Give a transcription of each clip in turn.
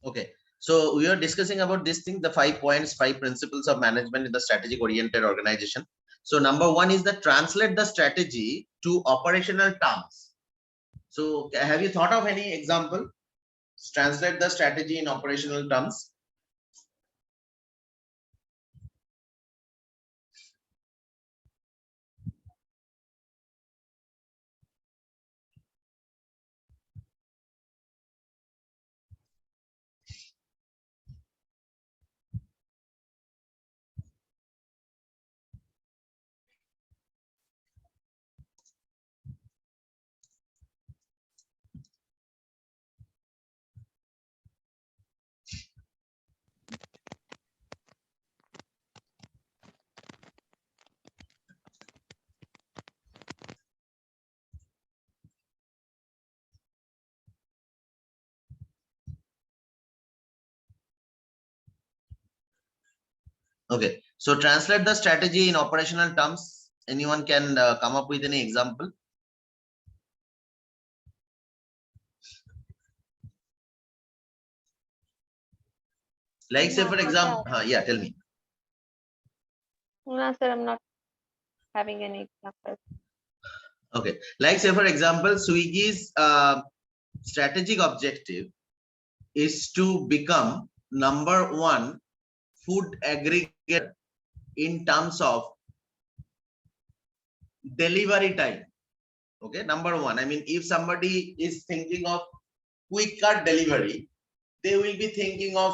Okay, so we are discussing about this thing, the 5 points, 5 principles of management in the strategic oriented organization. So number 1 is that translate the strategy to operational terms. So have you thought of any example? Translate the strategy in operational terms. Okay, so translate the strategy in operational terms. Anyone can come up with any example? Like say for example, yeah, tell me. No, sir, I'm not having any example. Okay, like say for example, Swiggy's strategic objective is to become #1 food aggregator in terms of delivery time. Okay, #1. I mean, if somebody is thinking of quick cart delivery, they will be thinking of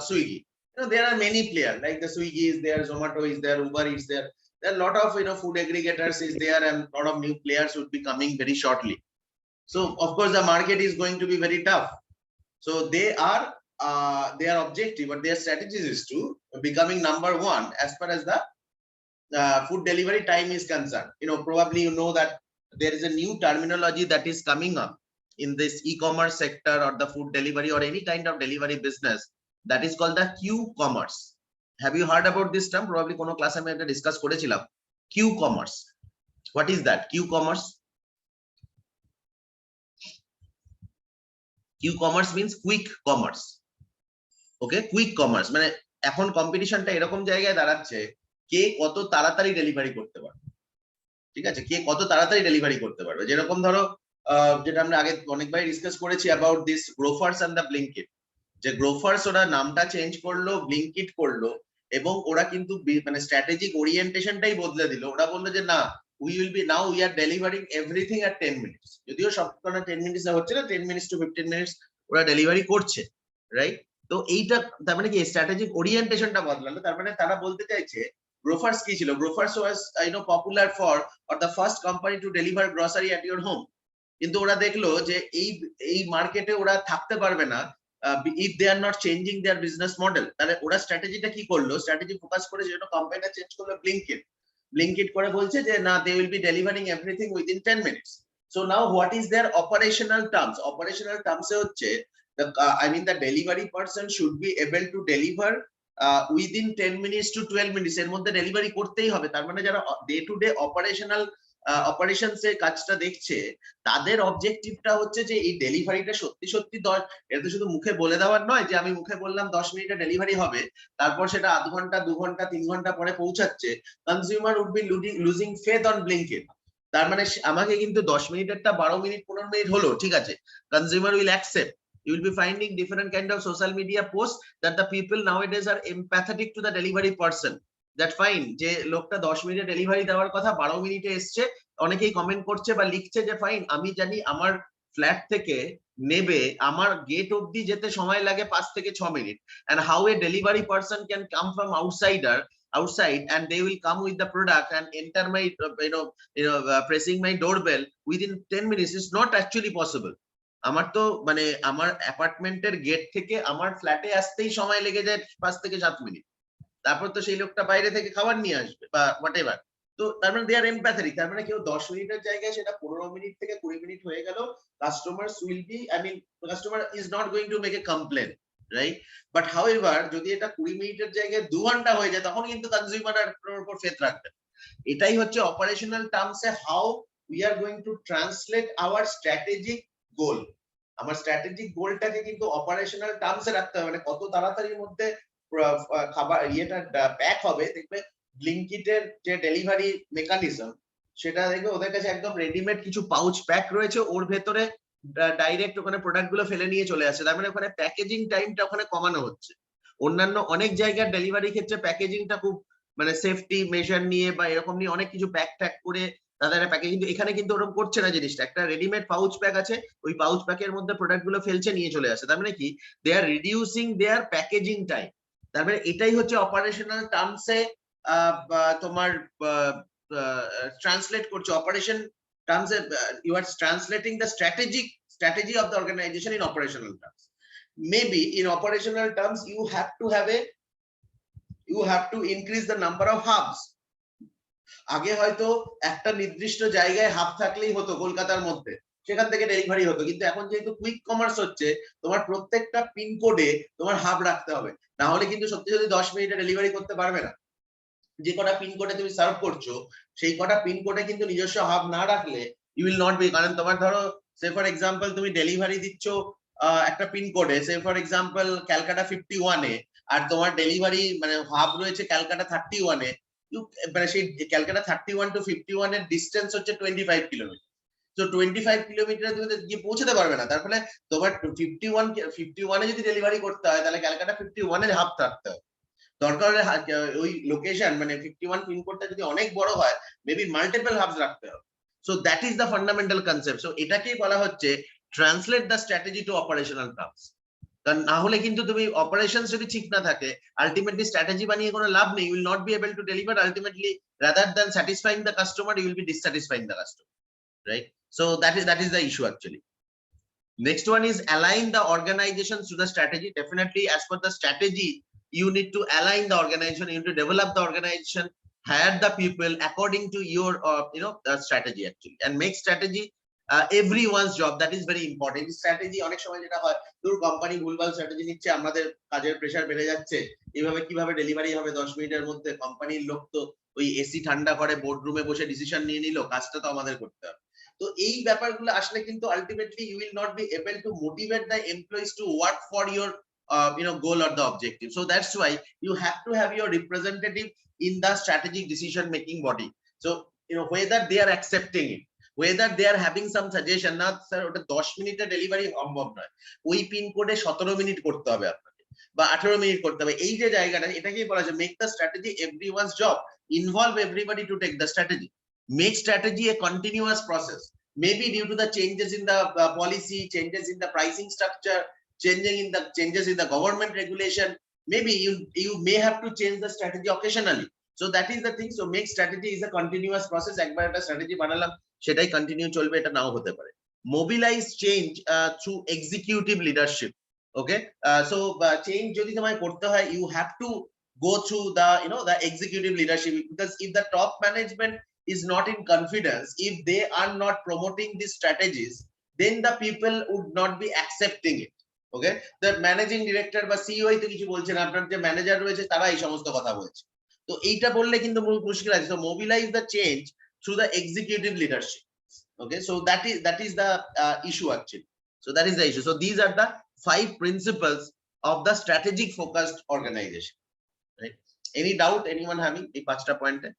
Swiggy. You know, there are many players like the Swiggy is there, Zomato is there, Uber is there. There are a lot of food aggregators is there, and a lot of new players would be coming very shortly. So of course the market is going to be very tough. So they are their objective or their strategies is to becoming #1 as far as the food delivery time is concerned. Probably you know that there is a new terminology that is coming up in this e-commerce sector or the food delivery or any kind of delivery business, that is called the Q-commerce. Have you heard about this term? Probably kono class আমি এটা discuss করেছিলাম. Q-commerce. What is that? Q-commerce. Q-commerce means quick commerce. Okay, quick commerce মানে এখন কম্পিটিশনটা এরকম জায়গায় দাঁড়াচ্ছে, কে কত তাড়াতাড়ি ডেলিভারি করতে পারবে। ঠিক আছে, কে কত তাড়াতাড়ি ডেলিভারি করতে পারবে। যেরকম ধরো যেটা আমরা আগে অনেকবার ডিসকাস করেছি about this Grofers and the Blinkit, যে গ্রোফার্স ওরা নামটা চেঞ্জ করলো, ব্লিঙ্কিট করলো, এবং ওরা কিন্তু মানে স্ট্র্যাটেজিক ওরিয়েন্টেশনটাই বদলে দিল। ওরা বললো যে না, we will be now we are delivering everything at 10 minutes, যদিও সবকটা 10 মিনিটস হচ্ছে না, 10 minutes to 15 minutes ওরা ডেলিভারি করছে, রাইট? তো এইটা তার মানে কি স্ট্র্যাটেজিক ওরিয়েন্টেশনটা বদলালো। তার মানে তারা বলতে চাইছে গ্রোফার্স কি ছিল, Grofers was popular for or the first company to deliver grocery at your home, কিন্তু ওরা দেখলো যে এই মার্কেটে ওরা থাকতে পারবে না if they are not changing their business model। তাহলে ওরা স্ট্র্যাটেজিটা কি করলো, স্ট্র্যাটেজি ফোকাস করে যেটা কোম্পানিটা চেঞ্জ করলো, ব্লিঙ্কিট করে বলছে যে না, they will be delivering everything within 10 minutes. So now what is their operational terms? Operational terms এ হচ্ছে the delivery person should be able to deliver within 10 minutes to 12 minutes এর মধ্যে ডেলিভারি করতেই হবে। তার মানে যারা ডে টু ডে অপারেশনস এর কাজটা দেখছে, তাদের অবজেক্টিভটা হচ্ছে যে এই ডেলিভারিটা সত্যি সত্যি এটা তো শুধু মুখে বলে দেওয়ার নয় যে আমি মুখে বললাম 10 মিনিটে ডেলিভারি হবে, তারপর সেটা আধ ঘন্টা 2 ঘন্টা 3 ঘন্টা পরে পৌঁছাচ্ছে। Consumer would be losing faith on Blinkit. তার মানে আমাকে কিন্তু 10 মিনিটেরটা 12 মিনিট 15 মিনিট হলো, ঠিক আছে, consumer will accept. You will be finding different kind of social media posts that the people nowadays are empathetic to the delivery person. That fine, যে লোকটা 10 মিনিটে ডেলিভারি দেওয়ার কথা 12 মিনিটে এসছে, অনেকেই কমেন্ট করছে বা লিখছে যে ফাইন, আমি জানি আমার ফ্ল্যাট থেকে নেবে আমার গেট অবধি যেতে সময় লাগে 5 থেকে 6 minute, and how a delivery person can come from outside and they will come with the product and enter my pressing my doorbell within 10 minutes is not actually possible. আমার তো মানে আমার অ্যাপার্টমেন্টের গেট থেকে আমার ফ্ল্যাটে আসতেই সময় লেগে যায় 5 থেকে 7 মিনিট, তারপর তো সেই লোকটা বাইরে থেকে খাবার নিয়ে আসবে বা হোয়াটএভার। তো তার মানে দে আর এমপ্যাথেটিক। তার মানে কেউ 10 মিনিটের জায়গায় সেটা 15 মিনিট থেকে 20 মিনিট হয়ে গেল, customer will be customer is not going to make a complain, right? But however যদি এটা 20 মিনিটের জায়গায় 2 ঘন্টা হয়ে যায়, তখন কিন্তু কনজিউমার এর উপর ফেথ রাখবে। এটাই হচ্ছে অপারেশনাল টার্মসে how we are going to translate our strategic goal. আমার স্ট্র্যাটেজিক গোলটাকে কিন্তু অপারেশনাল টার্মসে রাখতে হবে, মানে কত তাড়াতাড়ির মধ্যে খাবার ইয়েটা প্যাক হবে। দেখবে ব্লিঙ্কিটের যে ডেলিভারি মেকানিজম, সেটা দেখবে ওদের কাছে একদম রেডিমেড কিছু পাউচ প্যাক রয়েছে, ওর ভেতরে ডাইরেক্ট ওখানে প্রোডাক্ট গুলো ফেলে নিয়ে চলে আসে। তার মানে ওখানে প্যাকেজিং টাইমটা ওখানে কমানো হচ্ছে। অন্যান্য অনেক জায়গার ডেলিভারি ক্ষেত্রে প্যাকেজিংটা খুব মানে সেফটি মেজার নিয়ে বা এরকম নিয়ে অনেক কিছু প্যাক ট্যাক করে তাদের প্যাকেজিং, এখানে কিন্তু ওরকম করছে না জিনিসটা। একটা রেডিমেড পাউচ প্যাক আছে, ওই পাউচ প্যাকের মধ্যে প্রোডাক্ট গুলো ফেলছে, নিয়ে চলে আসে। তার মানে কি, they are reducing their packaging time. তার মানে এটাই হচ্ছে অপারেশনাল টার্মসে তোমার ট্রান্সলেট করছে অপারেশন টার্মসে। You are translating the strategy of the organization in operational terms. Maybe in operational terms you have to increase the number of hubs. আগে হয়তো একটা নির্দিষ্ট জায়গায় হাব থাকলেই হতো কলকাতার মধ্যে, সেখান থেকে ডেলিভারি হতো। কিন্তু এখন যেহেতু কুইক কমার্স হচ্ছে, তোমার প্রত্যেকটা পিনকোডে তোমার হাব রাখতে হবে, না হলে কিন্তু সত্যি সত্যি 10 মিনিটে ডেলিভারি করতে পারবে না। যে কটা পিনকোডে তুমি সার্ভ করছো, সেই কটা পিনকোডে কিন্তু নিজস্ব হাব না রাখলে ইউ উইল নট বি। কারণ তোমার ধরো সে ফর এক্সাম্পল তুমি ডেলিভারি দিচ্ছ একটা পিনকোডে, সে ফর এক্সাম্পল ক্যালকাটা 51 এ, আর তোমার ডেলিভারি মানে হাব রয়েছে ক্যালকাটা 31 এ। মানে সেই ক্যালকাটা 31 টু 51 এর ডিস্টেন্স হচ্ছে 25 কিলোমিটার। তো 25 কিলোমিটারে তুমি গিয়ে পৌঁছতে পারবে না। তার ফলে তোমার 51 এ যদি ডেলিভারি করতে হয়, তাহলে ক্যালকাটা 51 এর হাব থাকতে হবে। দরকার হলে ওই লোকেশন মানে 51 পিনকোডটা যদি অনেক বড় হয়, মেবি মাল্টিপল হাবস রাখতে হবে। So that is the fundamental concept. So এটাকেই বলা হচ্ছে translate the strategy to operational terms. কারণ না হলে কিন্তু তুমি অপারেশনস যদি ঠিক না থাকে, আলটিমেটলি স্ট্র্যাটেজি বানিয়ে কোনো লাভ নেই। You will not be able to deliver ultimately, rather than satisfying the customer you will be dissatisfying the customer, right? So that is the issue actually. Next one is align the organizations to the strategy. Definitely, as per the strategy, you need to align the organization, you need to develop the organization, hire the people according to your strategy actually, and make strategy everyone's job. That is very important. Strategy অনেক সময় যেটা হয়, তোর company ভুলভাল strategy নিচ্ছে, আমাদের কাজের pressure বেড়ে যাচ্ছে, এইভাবে কিভাবে ডেলিভারি হবে 10 মিনিটের মধ্যে, কোম্পানির লোক তো ওই এসি ঠান্ডা করে বোর্ড রুমে বসে ডিসিশন নিয়ে নিল, কাজটা তো আমাদের করতে হবে। তো এই ব্যাপারগুলো আসলে কিন্তু ultimately you will not be able to motivate the employees to work for your goal or the objective. So that's why you have to have your representative in the strategic decision making body. So whether they are accepting it, whether they are having some suggestion, না sir ওটা 10 মিনিটে delivery সম্ভব নয়, ওই pin কোডে 17 minute করতে হবে আপনাকে, বা 18 মিনিট করতে হবে। এই যে জায়গাটা, এটাকেই বলা যায় make the strategy everyone's job, involve everybody to take the strategy, make strategy a continuous process. Maybe due to the changes in the policy, changes in the pricing structure, changes in the government regulation, maybe you may have to change the strategy occasionally. So that is the thing. So make strategy is a continuous process. একবার একটা strategy বানালাম, সেটাই continue চলবে, এটা নাও হতে পারে। Mobilize change through executive leadership. Okay, so change যদি তোমায় করতে হয়, you have to go through the the executive leadership, because if the top management is not in confidence, if they are not promoting these strategies, then the people would not be accepting it. Okay, the managing director বা CEO তো কিছু বলছেন, আপনার যে manager রয়েছে তারা এই সমস্ত কথা বলছে, তো এইটা বললে কিন্তু মুশকিল আছে। তো mobilise the change through the executive leadership. Okay, so that is the issue actually. So that is the issue. So these are the 5 principles of the strategic focused organization, right? Any doubt anyone having এই 5টা পয়েন্টে?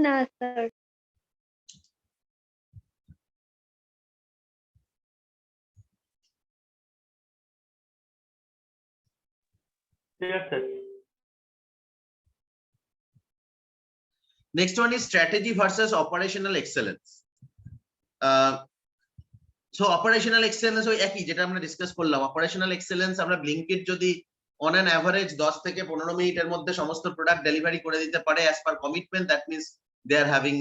না sir. Yes, sir. Next one is strategy versus operational excellence. So operational excellence ওই একই যেটা আমরা discuss করলাম। Operational excellence আমরা ব্লিঙ্কিট যদি অন অ্যান অ্যাভারেজ 10 থেকে 15 মিনিটের মধ্যে সমস্ত প্রোডাক্ট ডেলিভারি করে দিতে পারে as per commitment, that means they are having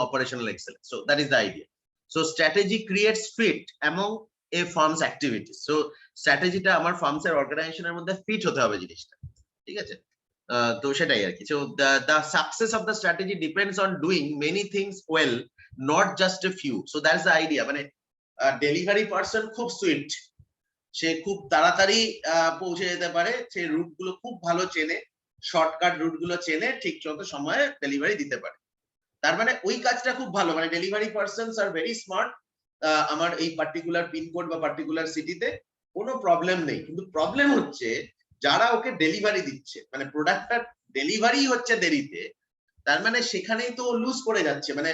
operational excellence. So that is the idea. So strategy creates fit among a firm's activities. So স্ট্র্যাটেজিটা আমার ফার্মস এর অর্গানাইজেশনের মধ্যে ফিট হতে হবে জিনিসটা, ঠিক আছে? তো সেটাই আর কি। So the success of the strategy depends on doing many things well, not just a few. So that's the idea. মানে ডেলিভারি পার্সন খুব সুইট, সে খুব তাড়াতাড়ি পৌঁছে যেতে পারে, সে রুট গুলো খুব ভালো চেনে, শর্টকাট রুট গুলো চেনে, ঠিক যত সময়ে ডেলিভারি দিতে পারে। তার মানে ওই কাজটা খুব ভালো, মানে delivery persons are very smart, আমার এই পার্টিকুলার পিনকোড বা পার্টিকুলার সিটিতে কোনো প্রবলেম নেই। কিন্তু প্রবলেম হচ্ছে যারা ওকে ডেলিভারি দিচ্ছে, মানে প্রোডাক্টটা ডেলিভারি হচ্ছে দেরিতে, তার মানে সেখানেই তো লুজ করে যাচ্ছে। মানে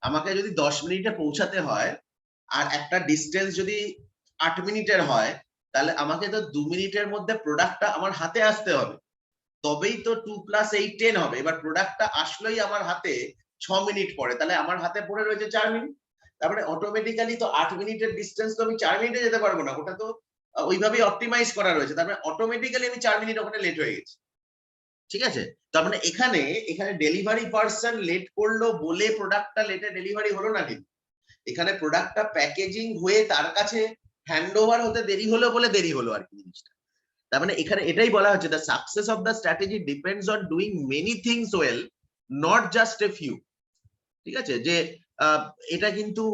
আমাকে যদি 10 মিনিটে পৌঁছাতে হয় আর একটা ডিস্টেন্স যদি 8 মিনিটের হয়, তাহলে আমাকে তো 2 মিনিটের মধ্যে প্রোডাক্টটা আমার হাতে আসতে হবে, তবেই তো 2 + 8 10 হবে। এবার প্রোডাক্টটা আসলেই আমার হাতে 6 মিনিট পরে, তাহলে আমার হাতে পড়ে রয়েছে 4 মিনিট। তারপরে অটোমেটিক্যালি তো 8 মিনিটের ডিস্টেন্স তো আমি 4 মিনিটে যেতে পারবো না, ওটা তো ওইভাবেই অপটিমাইজ করা রয়েছে। তার মানে অটোমেটিক্যালি আমি 4 মিনিট ওখানে লেট হয়ে গেছি। ঠিক আছে, তার মানে এখানে ডেলিভারি পার্সন লেট করলো বলে প্রোডাক্টটা লেটে ডেলিভারি হলো না, কিন্তু এখানে প্রোডাক্টটা প্যাকেজিং হয়ে তার কাছে হ্যান্ড ওভার হতে দেরি হলো বলে দেরি হলো আর কি জিনিসটা। তার মানে এখানে এটাই বলা হচ্ছে, the success of the strategy depends on doing many things well, not just a few. ঠিক আছে, যে এটা কিন্তু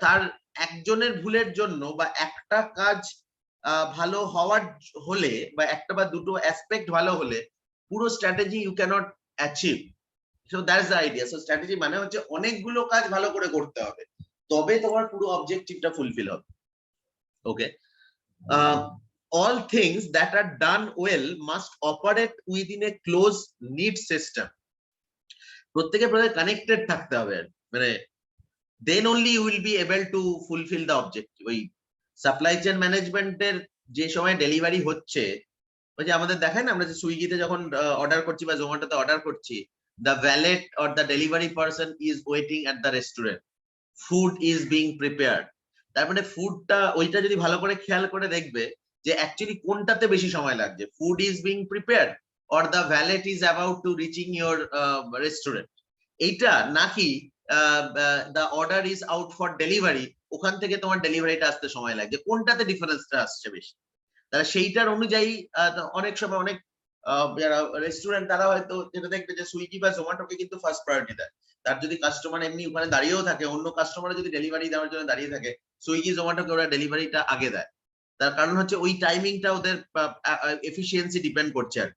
তার একজনের ভুলের জন্য বা একটা কাজ ভালো হওয়ার হলে বা একটা বা দুটো অ্যাসপেক্ট ভালো হলে পুরো strategy you cannot achieve. So that's the idea. So strategy মানে হচ্ছে অনেকগুলো কাজ ভালো করে করতে হবে, তবে তোমার পুরো অবজেক্টিভটা ফুলফিল হবে। ওকে, all things that are done well must operate within a closed knit system. প্রত্যেকের প্রত্যেকে কানেক্টেড থাকতে হবে, মানে then only you will be able to fulfill the objective. ওই সাপ্লাই চেইন ম্যানেজমেন্টের যে সময় ডেলিভারি হচ্ছে, ওই যে আমাদের দেখায় না, আমরা যে সুইগিতে যখন অর্ডার করছি বা জোম্যাটোতে অর্ডার করছি, the valet or the delivery person is waiting at the restaurant, food is being prepared. তার মানে ফুডটা ওইটা যদি ভালো করে খেয়াল করে দেখবে যে অ্যাকচুয়ালি কোনটাতে বেশি সময় লাগছে, food is being prepared or the valet is about to reaching your restaurant, এইটা নাকি the order is out for delivery, ওখান থেকে তোমার ডেলিভারিটা আসতে সময় লাগছে, কোনটাতে ডিফারেন্সটা আসছে বেশি। তাহলে সেইটার অনুযায়ী অনেক সময় অনেক যারা রেস্টুরেন্ট তারা হয়তো যেটা দেখবে যে সুইগি বা জোম্যাটোকে কিন্তু ফার্স্ট প্রায়োরিটি দেয়। তার যদি কাস্টমার এমনি ওখানে দাঁড়িয়েও থাকে, অন্য কাস্টমার যদি ডেলিভারি দেওয়ার জন্য দাঁড়িয়ে থাকে, সুইগি জোম্যাটোকে ওরা ডেলিভারিটা আগে দেয়। তার কারণ হচ্ছে ওই টাইমিংটা ওদের এফিসিয়েন্সি ডিপেন্ড করছে আর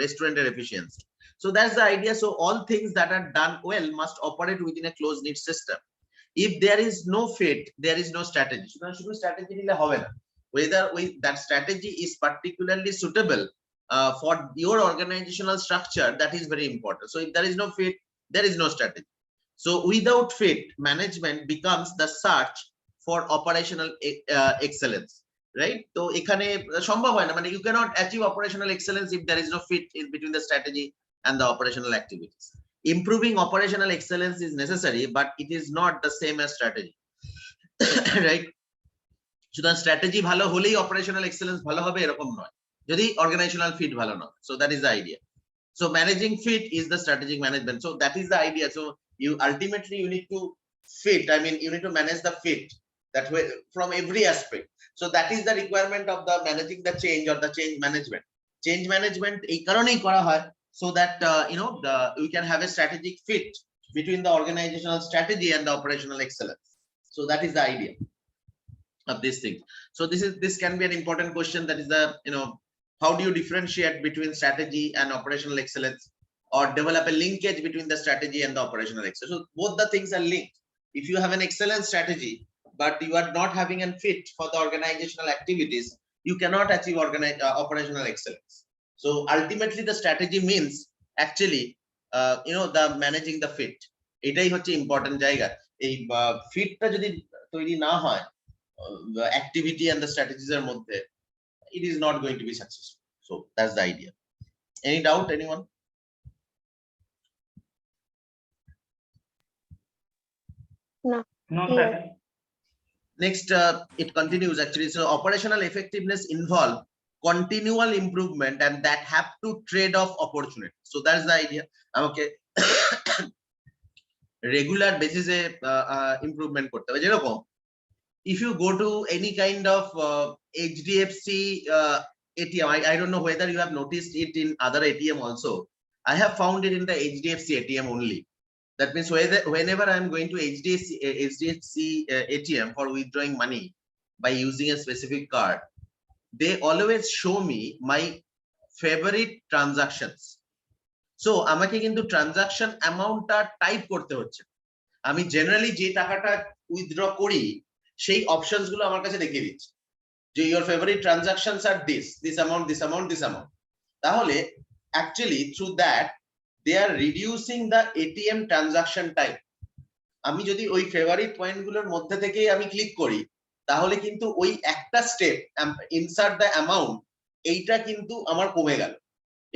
রেস্টুরেন্টের efficiency. So that's the idea. So all things that are done well must operate within a closed knit system. If there is no fit, there is no strategy. শুধু স্ট্র্যাটেজি নিলে হবে না, whether that strategy is particularly suitable for your organizational structure, that is very important. So if there is no fit, there is no strategy. So without fit, management becomes the search for operational excellence, right? So এখানে সম্ভব হয় না, মানে you cannot achieve operational excellence if there is no fit in between the strategy and the operational activities. Improving operational excellence is necessary, but it is not the same as strategy. Right? সুতরাং strategy ভালো হলেই operational excellence ভালো হবে এরকম নয়, যদি organisational fit ভালো নয়। So that is the idea. So managing fit is the strategic management. So that is the idea. So you ultimately you need to fit, I mean you need to manage the fit that way from every aspect. So that is the requirement of the managing the change or the change management. Change management এই কারণেই করা হয়, so that we can have a strategic fit between the organizational strategy and the operational excellence. So that is the idea of this thing. So this can be an important question, that is the how do you differentiate between strategy and operational excellence, or develop a linkage between the strategy and the operational excellence. So both the things are linked. If you have an excellent strategy but you are not having a fit for the organizational activities, you cannot achieve operational excellence. So ultimately the strategy means actually the managing the fit. এটাই হচ্ছে important জায়গা। এই ফিটটা যদি তৈরি না হয় activity and the strategies এর মধ্যে, it is not going to be successful. So that's the idea. Any doubt, anyone? No. No, Clear. sir. Next, it continues actually. So operational effectiveness involve continual improvement and that have to trade off opportunity. So that's the idea. Okay. Regular basis A improvement করতে হবে। যেরকম if you go to any kind of HDFC ATM, I don't know whether you have noticed it in other ATM also. I have found it in the HDFC ATM only. That means whenever I am going to HDFC ATM for withdrawing money by using a specific card, they always show me my favorite transactions. So আমাকে কিন্তু transaction অ্যামাউন্টটা type করতে হচ্ছে। আমি generally যে টাকাটা withdraw করি সেই অপশনস গুলো আমার কাছে দেখিয়ে দিচ্ছে যে your favourite transactions are this amount, this amount, this amount. তাহলে actually through that they are reducing the ATM transaction time. আমি যদি ওই ফেভারিট পয়েন্ট গুলোর মধ্যে থেকেই আমি ক্লিক করি তাহলে কিন্তু ওই একটা স্টেপ ইনসার্ট দ্য অ্যামাউন্ট, এইটা কিন্তু আমার কমে গেল।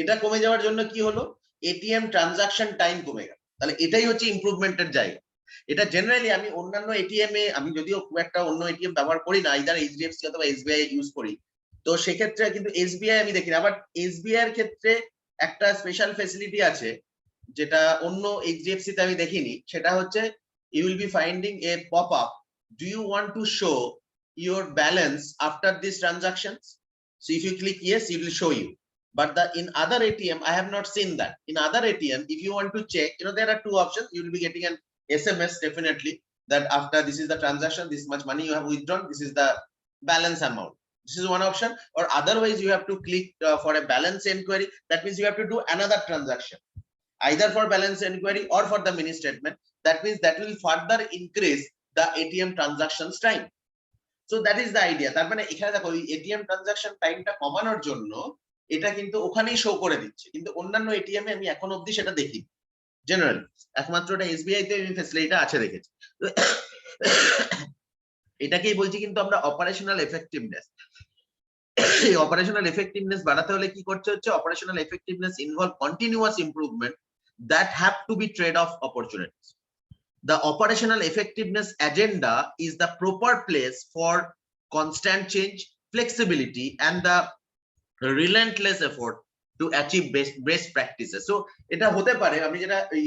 এটা কমে যাওয়ার জন্য কি হলো, এটিএম ট্রানজাকশন টাইম কমে গেল। তাহলে এটাই হচ্ছে ইমপ্রুভমেন্টের জায়গা। এটা জেনারেলি আমি অন্যান্য এটিএম এ, আমি যদিও খুব একটা অন্য এটিএম ব্যবহার করি না, আইদার এইচডিএফসি অথবা এসবিআই ইউজ করি, তো সেক্ষেত্রে কিন্তু এসবিআই আমি দেখি না। বাট এসবিআই এর ক্ষেত্রে একটা স্পেশাল ফেসিলিটি আছে যেটা অন্য এইচডিএফসি তে আমি দেখিনি। সেটা হচ্ছে you will be finding a pop-up, do you want to show your balance after these transactions? So if you click yes, it will show you. But in other ATM, I have not seen that. In other ATM, if you want to check, there are two options. You will be getting an SMS definitely that after this is the transaction, this much money you have withdrawn, this is the balance amount. This is one option. Or otherwise, you have to click for a balance inquiry. That means you have to do another transaction, either for balance inquiry or for the mini statement. That means that will further increase the ATM transactions time. So that is the idea. তার মানে এখানে দেখো ATM transaction টাইমটা কমানোর জন্য এটা কিন্তু ওখানেই শো করে দিচ্ছে, কিন্তু অন্যান্য এটিএম এ আমি এখন অবধি সেটা দেখি জেনারেলি। একমাত্র এটা এসবিআই তে এই ফ্যাসিলিটিটা আছে দেখেছি। এটাকেই বলছি কিন্তু আমরা অপারেশনাল এফেক্টিভনেস। এই অপারেশনাল এফেক্টিভনেস বাড়াতে হলে কি করতে হচ্ছে, operational effectiveness involve continuous improvement that have to be trade-off opportunities. The operational effectiveness agenda is the proper place for constant change, flexibility, and the relentless effort to achieve best practices. So এটা হতে পারে, আমি যেটা এই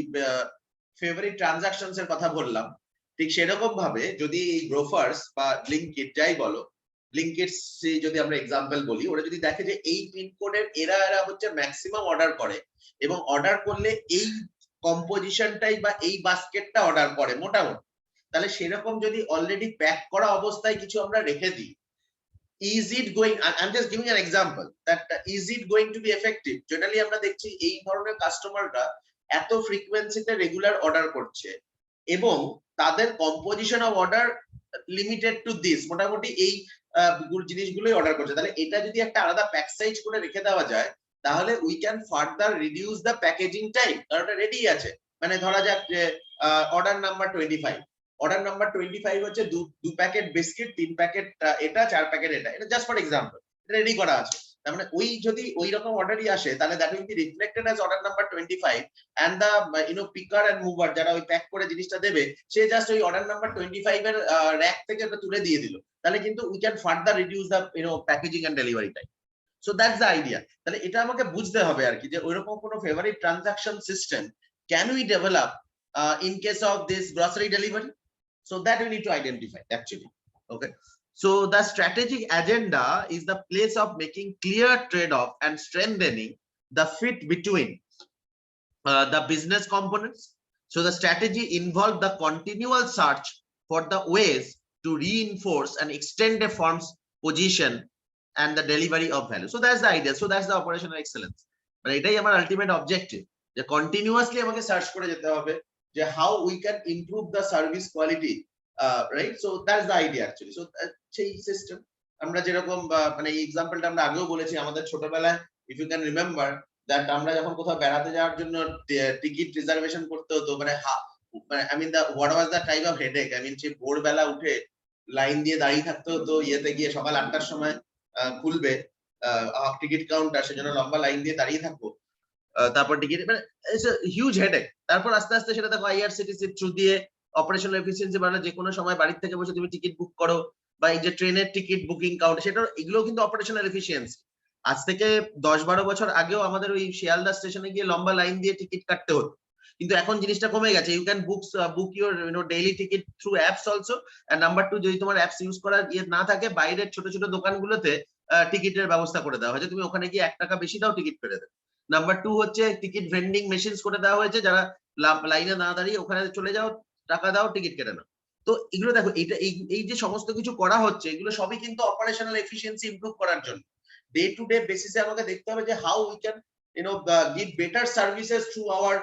favourite transactions এর কথা বললাম, ঠিক সেরকম ভাবে যদি এই গ্রোফার্স বা ব্লিঙ্কিট যাই বলো, ব্লিঙ্কিট যদি আমরা এক্সাম্পল বলি, ওরা যদি দেখে যে এই পিনকোডের এরা হচ্ছে ম্যাক্সিমাম অর্ডার করে এবং অর্ডার করলে এই কম্পোজিশনটাই বা এই বাস্কেটটা অর্ডার করে মোটামুটি, তাহলে সেরকম যদি অলরেডি প্যাক করা অবস্থায় কিছু আমরা রেখে দিই, is it going, I'm just giving an example, that is it going to be effective? Generally আমরা দেখছি এই ধরনের কাস্টমাররা এত ফ্রিকোয়েন্সিতে রেগুলার অর্ডার করছে এবং তাদের composition of order limited to this, মোটামুটি এই জিনিসগুলোই অর্ডার করছে। তাহলে এটা যদি একটা আলাদা প্যাক সাইজ করে রেখে দেওয়া যায় তাহলে we can further reduce the packaging time, কারণ এটা রেডি আছে। মানে ধরা যাক যে অর্ডার নাম্বার 25, অর্ডার নাম্বার 25 হচ্ছে 2 প্যাকেট বিস্কিট, 3 প্যাকেট এটা, 4 প্যাকেট এটা, এটা জাস্ট ফর এক্সাম্পল, রেডি করা আছে। তার মানে ওই যদি ওই রকম অর্ডারই আসে তাহলে that will be reflected as order number 25 and the picker and mover যারা ওই প্যাক করে জিনিসটা দেবে, সে জাস্ট ওই অর্ডার নাম্বার 25 এর র‍্যাক থেকে এটা তুলে দিয়ে দিল। তাহলে কিন্তু we can further reduce the packaging and delivery time. So that's the idea. তাহলে এটা আমাকে বুঝতে হবে আর কি, যে ওইরকম কোনো favourite transaction system can we develop in case of this grocery delivery. So that we need to identify actually. Okay, so the strategic agenda is the place of making clear trade-off and strengthening the fit between the business components. So the strategy involved the continual search for the ways to reinforce and extend a firm's position and the delivery of value. So that's the idea. So that's the operational excellence. But এটাই আমার ultimate objective, যে continuously আমাকে search করে যেতে হবে যে how we can improve the service quality, right? So that's the idea actually. So সেই system আমরা যেরকম মানে এই এক্সাম্পলটা আমরা আগেও বলেছি, আমাদের ছোটবেলায় if you can remember that আমরা যখন কোথাও বেড়াতে যাওয়ার জন্য টিকিট রিজার্ভেশন করতে হতো, মানে I mean the what was the type of headache, I mean সেই ভোরবেলা উঠে লাইন দিয়ে দাঁড়িয়ে থাকতে হতো, ইয়েতে গিয়ে সকাল 8টার সময় খুলবে টিকিট কাউন্টার, সেজন্য লম্বা লাইন দিয়ে দাঁড়িয়ে থাকবো, তারপর টিকিট, মানে ইটস আ হিউজ হেডেক। তারপর আস্তে আস্তে সেটা দেখো আইআরসিটিসির থ্রু দিয়ে অপারেশনাল এফিসিয়েন্সি বাড়ানো, যে কোনো সময় বাড়ি থেকে বসে তুমি টিকিট বুক করো, বা এই যে ট্রেনের টিকিট বুকিং কাউন্টার, সেটা এগুলো কিন্তু অপারেশনাল এফিসিয়েন্সি। আজ থেকে 10-12 বছর আগেও আমাদের ওই শিয়ালদা স্টেশনে গিয়ে লম্বা লাইন দিয়ে টিকিট কাটতে হতো, কিন্তু এখন জিনিসটা কমে গেছে। You can book your daily ticket through apps also, and number 2 যদি তোমার অ্যাপস ইউজ করার ইয়ে না থাকে, বাইরের ছোট ছোট দোকানগুলোতে টিকিটের ব্যবস্থা করে দেওয়া হয়েছে, তুমি ওখানে গিয়ে 1 টাকা বেশি দাও, টিকিট পেয়ে দেবে। নাম্বার 2 হচ্ছে টিকিট ভেন্ডিং মেশিনস করে দেওয়া হয়েছে, যারা লাইনে না দাঁড়িয়ে ওখানে চলে যাও, টাকা দাও, টিকিট কেটে নাও। তো এগুলো দেখো, এই যে সমস্ত কিছু করা হচ্ছে, এগুলো সবই কিন্তু অপারেশনাল এফিসিয়েন্সি ইমপ্রুভ করার জন্য। ডে টু ডে বেসিসে আমাকে দেখতে হবে যে how we can give better services through our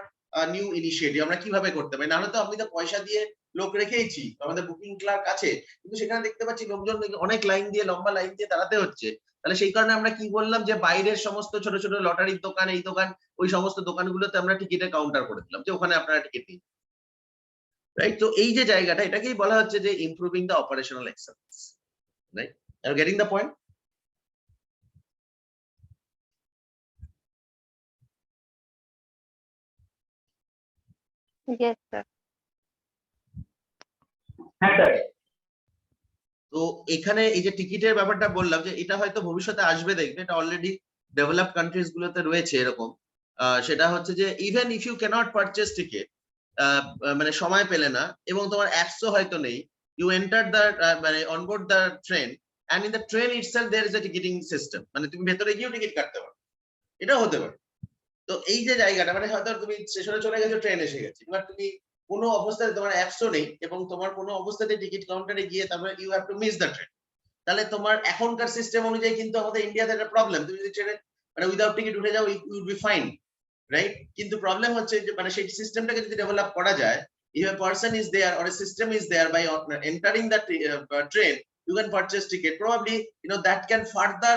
new initiative. আমরা কিভাবে করতে পারি? নাহলে তো আমি তো পয়সা দিয়ে লোক রেখেইছি, আমাদের বুকিং ক্লার্ক আছে, কিন্তু সেখানে দেখতে পাচ্ছি লোকজন অনেক লাইন দিয়ে, লম্বা লাইন দিয়ে দাঁড়াতে হচ্ছে। তাহলে সেই কারণে আমরা কি বললাম যে বাইরের সমস্ত ছোট ছোট লটারির দোকান, এই দোকান, ওই সমস্ত দোকানগুলোতে আমরা টিকিটের কাউন্টার করে দিলাম, যে ওখানে আপনারা টিকিট নিন, রাইট? তো এই যে জায়গাটা, এটাকেই বলা হচ্ছে যে improving the operational excellence, right? Are getting the point? Yes, sir. হ্যাঁ স্যার। তো এখানে এই যে টিকিটের ব্যাপারটা বললাম, যে এটা হয়তো ভবিষ্যতে আসবে, দেখবে এটা অলরেডি ডেভেলপ কান্ট্রিজ গুলোতে রয়েছে এরকম। সেটা হচ্ছে যে even if you can't purchase ticket, মানে সময় পেলে না এবং তোমার অ্যাপসও হয়তো নেই, ইউ এন্টার দ্য মানে onboard the train, and in the train itself there is a ticketing system, মানে তুমি ভেতরে গিয়েও টিকিট কাটতে পারো, এটাও হতে পারে। তো এই যে জায়গাটা, মানে হয়তো তুমি স্টেশনে চলে গেছো, ট্রেন এসে গেছে, এবার তুমি কোনো অবস্থায় তোমার অ্যাপসও নেই এবং তোমার কোনো অবস্থাতে টিকিট কাউন্টারে গিয়ে তারপরে you have to miss the train, তাহলে তোমার এখনকার সিস্টেম অনুযায়ী কিন্তু আমাদের ইন্ডিয়াতে একটা প্রবলেম, তুমি যদি ট্রেনে মানে উইদাউট টিকিট উঠে যাও, you will be fine, right? কিন্তু প্রবলেম হচ্ছে যে মানে সেই সিস্টেমটাকে যদি ডেভেলপ করা যায়, if a person is there or a system is there, by entering the train you can purchase ticket, probably that can further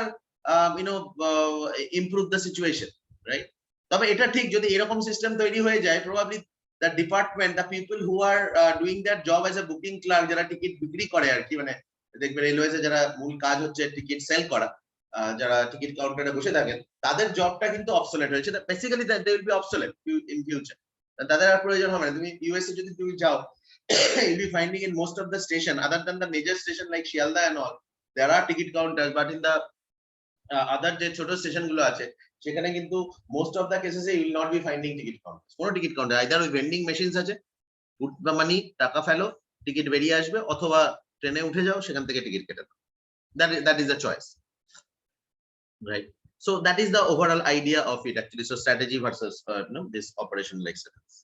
improve the situation, right? তবে এটা ঠিক, যদি এরকম সিস্টেম তৈরি হয়ে যায়, probably the department, the people who are doing that job as a booking clerk, যারা ticket বিক্রি করে আর কি, মানে দেখবেন রেলওয়েজে যারা মূল কাজ হচ্ছে টিকিট সেল করা, যারা টিকিট কাউন্টারে বসে থাকেন, তাদের জবটা কিন্তু অবসোলেট হয়েছে, basically they will be obsolete in future, তাদের আর প্রয়োজন হবে না। তুমি ইউএসএ যদি তুমি যাও, you'll be finding in most of the station, other than the major station like Shialda and all, there are ticket counters, but in the other যে ছোট স্টেশন গুলো আছে, সেখানে কিন্তু মোস্ট অফ দা কেসেসে you will not be finding ticket counters, কোনো ticket counter, either ওই vending machines আছে, পুট দ্য মানি, টাকা ফেলো, টিকিট বেরিয়ে আসবে, অথবা ট্রেনে উঠে যাও, সেখান থেকে টিকিট কেটে নাও, that is the choice, right? So that is the overall idea of it actually. So strategy versus this operational excellence.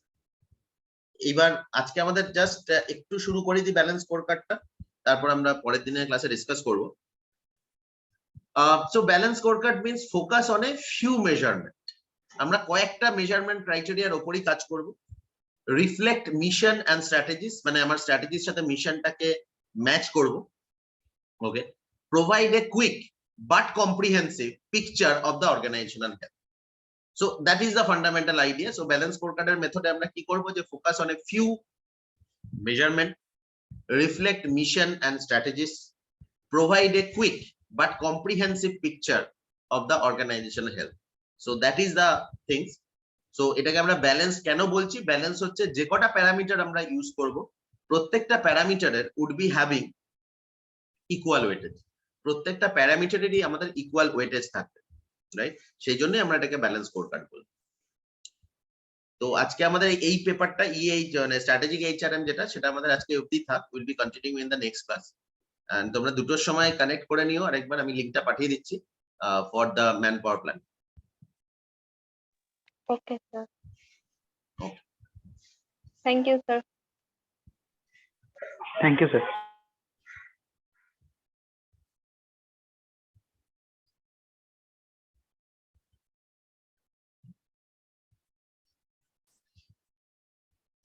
এবার আজকে আমাদের জাস্ট একটু শুরু করে দিই ব্যালেন্স স্কোরকার্ডটা, তারপর আমরা পরের দিনের ক্লাসে ডিসকাস করব। So balance scorecard means focus on a few measurement, আমরা কয়েকটা মেজারমেন্ট ক্রাইটেরিয়ার উপরই কাজ করব। রিফ্লেক্ট মিশন এন্ড স্ট্র্যাটেজিস, মানে আমার স্ট্র্যাটেজির সাথে মিশনটাকে ম্যাচ করব। Okay, provide a quick but comprehensive picture of the organizational health. So that is the fundamental idea. So balance scorecard এর মেথডে আমরা কি করব, যে focus on a few measurement, reflect mission and strategies, provide a quick but comprehensive picture of the organizational health. So that is the things. So এটাকে আমরা balance কেন বলছি? ব্যালেন্স হচ্ছে যে কটা প্যারামিটার আমরা ইউজ করব, প্রত্যেকটা প্যারামিটারের would be having equal weightage, প্রত্যেকটা প্যারামিটারেরই আমাদের ইকুয়াল ওয়েটেজ থাকবে, রাইট? সেই জন্যই আমরা এটাকে ব্যালেন্স স্কোরকার্ড বলি। তো আজকে আমাদের এই পেপারটা স্ট্র্যাটেজিক এইচআরএম যেটা, সেটা আমাদের আজকে অবধি থাক, will be continuing in the next class. And তোমরা দুটোর সময় কানেক্ট করে নিও, আরেকবার আমি লিংকটা পাঠিয়ে দিচ্ছি for the man power plan. Okay, sir. Thank you, sir. Thank you sir.